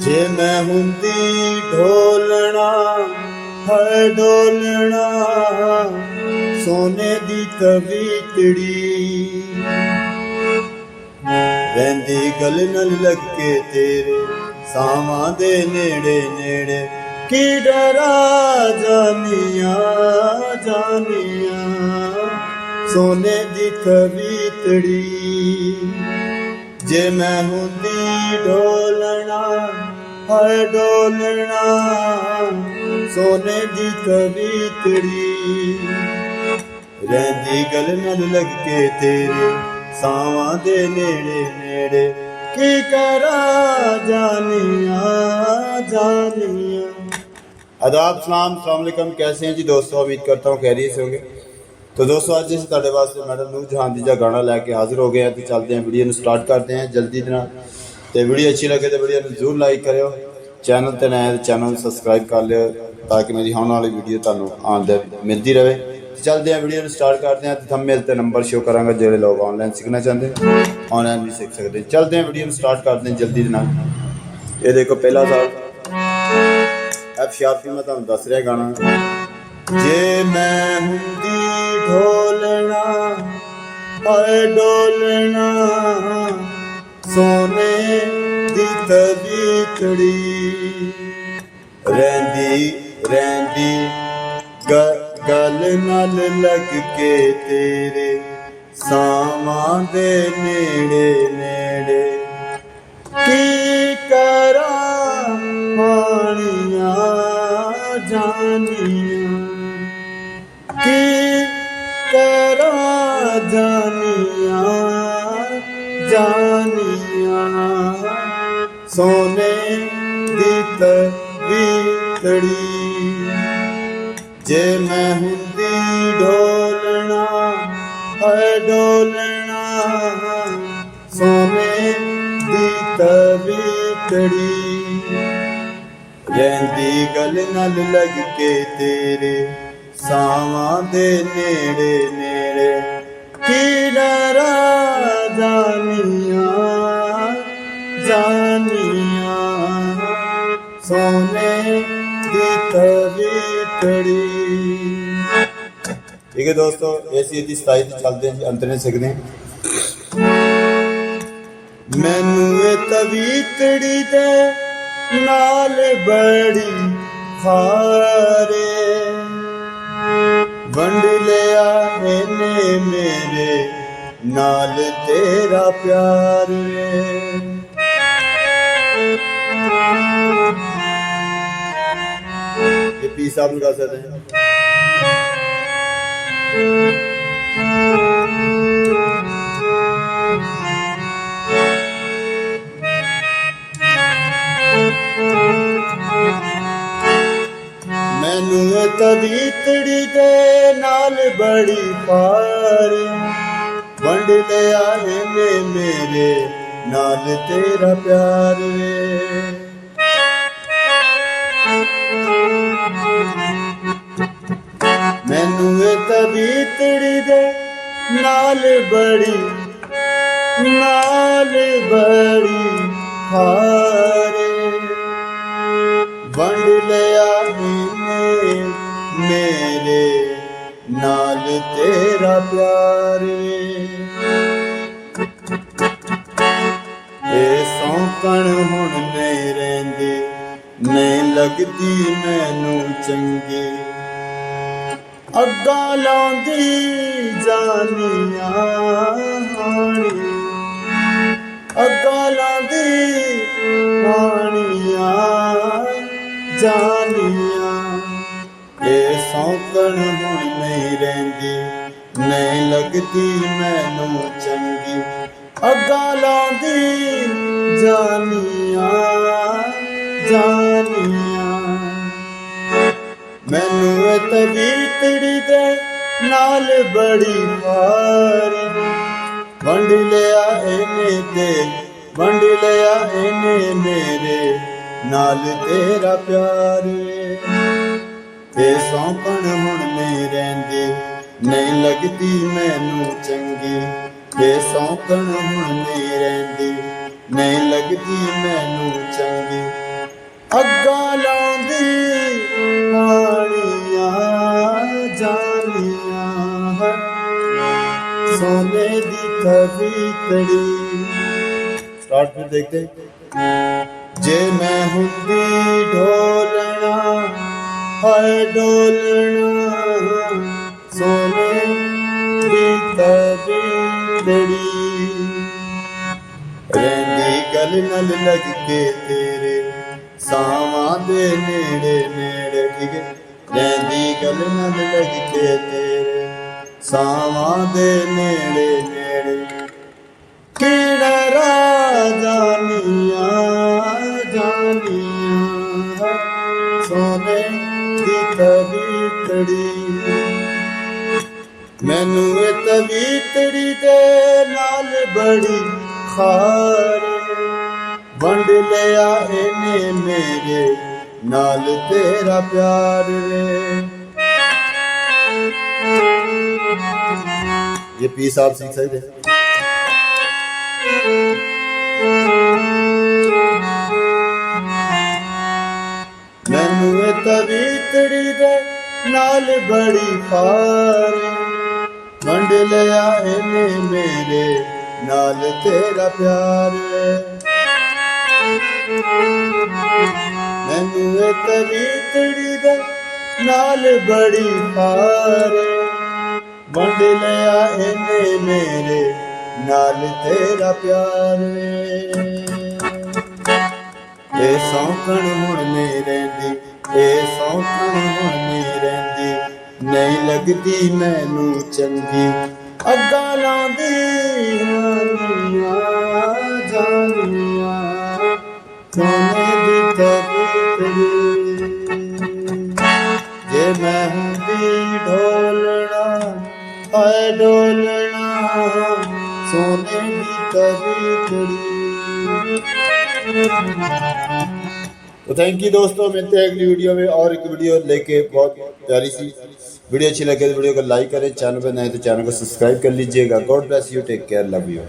जे मैं हुंदी ढोलना है डोलना सोने दी तवीतड़ी रहिंदी गल नल लगे तेरे सावां दे नेड़े नेड़े की डरा जानिया जानिया सोने दी तवीतड़ी जे मैं हुंदी ढोलना है डोलना सोने दी तवीतड़ी रहिंदी गल नल लगे तेरे सावां दे नेड़े नेड़े की करा जानिया जानिया। आदाब सलाम अस्सलाम वालेकुम, कैसे हैं जी दोस्तों? उम्मीद करता हूँ खैरियत से होंगे। तो दोस्तों अज असीं तुहाडे वास्ते मैडम नूर जहान दी दा गाना लैके हाजिर हो गए हैं। तो चलते हैं वीडियो स्टार्ट करते हैं जल्दी दे नाल। ते वीडियो अच्छी लगे तो वीडियो जरूर लाइक करियो, चैनल ते नए चैनल सबसक्राइब कर लियो ताकि मेरी आने वाली वीडियो तुहानूं आंदे मिलती रहे। चलते हैं वीडियो स्टार्ट करते हैं। थंबनेल ते नंबर शो करांगा, जो लोग ऑनलाइन सीखना चाहते हैं ऑनलाइन भी सीख सकते हैं। चलते हैं वीडियो स्टार्ट करते हैं जल्दी दे नाल। ये देखो पहला साल एफ शार्प मैं तुहानूं दस रहा गाना। जे मैं हुंदी ढोलना है डोलना सोने दी तवीतड़ी रहिंदी रहिंदी गल नल लग के तेरे सावां दे नेड़े नेड़े की करा पानिया जानिया की करा जानिया जानिया सोने दी तवीतड़ी जे मैं हुंदी ढोलना है डोलना सोने दी तवीतड़ी रहिंदी गल नल लग के तेरे सावां दे नेड़े नेड़े की डरा जानिया जानिया सोने दी तवीतड़ी। ठीक है दोस्तों, ऐसी दी 27 चलते हैं अंतरे सीखते हैं। मैनू ए तवीतड़ी दे नाल बड़ी खारे वंड लिया इन्ने मेरे नाल तेरा प्यार ये पी साहब गा सकते हैं। मैनू तवीतड़ी दे नाल बड़ी पार वंड लिया इन्ने मेरे नाल तेरा प्यार मैनू तवीतड़ी दे नाल बड़ी हार वंड लिया मेरे नाल तेरा प्यार ए सौकण हुण नहीं रहिंदी नहीं लगदी मैनू चंगी अग्गा लांदी जानिया हानी अग्गा लांदी हानिया जानिया ए सौकण हुण नहीं रहिंदी नहीं लगदी मैनू चंगी अग्गा लांदी जानिया जानिया मैनू तवीतड़ी दे नाल बड़ी हार वंड लिया इन्ने ते वंड लिया इन्ने मेरे नाल तेरा प्यार ते सौंपण हुण नहीं रहिंदी नहीं लगदी मैनू चंगी ते सौंपण हुण नहीं रहिंदी नहीं लगदी मैनू चंगी अग्गा लाउंदी आनियां जानियां सोने दी तवीतड़ी। स्टार्ट फिर देखते। जे मैं हुंदी ढोलना हाय डोलना सोने दी तवीतड़ी रैंदी गल नल लग के तेरे सावां दे नेड़े नेड़े। ठीक है, रैंदी गल नल लग के तेरे सावां दे नेड़े नेड़े केड़ा जानियां जानियां सोने दी तवीतड़ी। मैनू ए तवीतड़ी दे नाल बड़ी खार वंड लिया इने मेरे नाल तेरा प्यार रे। ये पी साहब सीख सकते। मैनू ए तवीतड़ी दे नाल बड़ी खार वंड लिया इने मेरे नाल तेरा प्यार। मैनू ए तवीतड़ी दे नाल बड़ी खार वंड लिया इने मेरे नाल तेरा प्यार। ए सौकण हुण नहीं रहिंदी ए सौकण हुण नहीं रहिंदी नहीं लगदी मैनू चंगी अग्गा लाउंदी आनियां जानियां सोने दी तवीतड़ी। जे मैं हुंदी ढोलना हाय डोलना सोने दी तवीतड़ी। तो थैंक यू दोस्तों, मिलते हैं अगली वीडियो में और एक वीडियो लेके। बहुत प्यारी सी वीडियो अच्छी लगे तो वीडियो को लाइक करें, चैनल पर नए तो चैनल को सब्सक्राइब कर लीजिएगा। God bless you, take care, love you.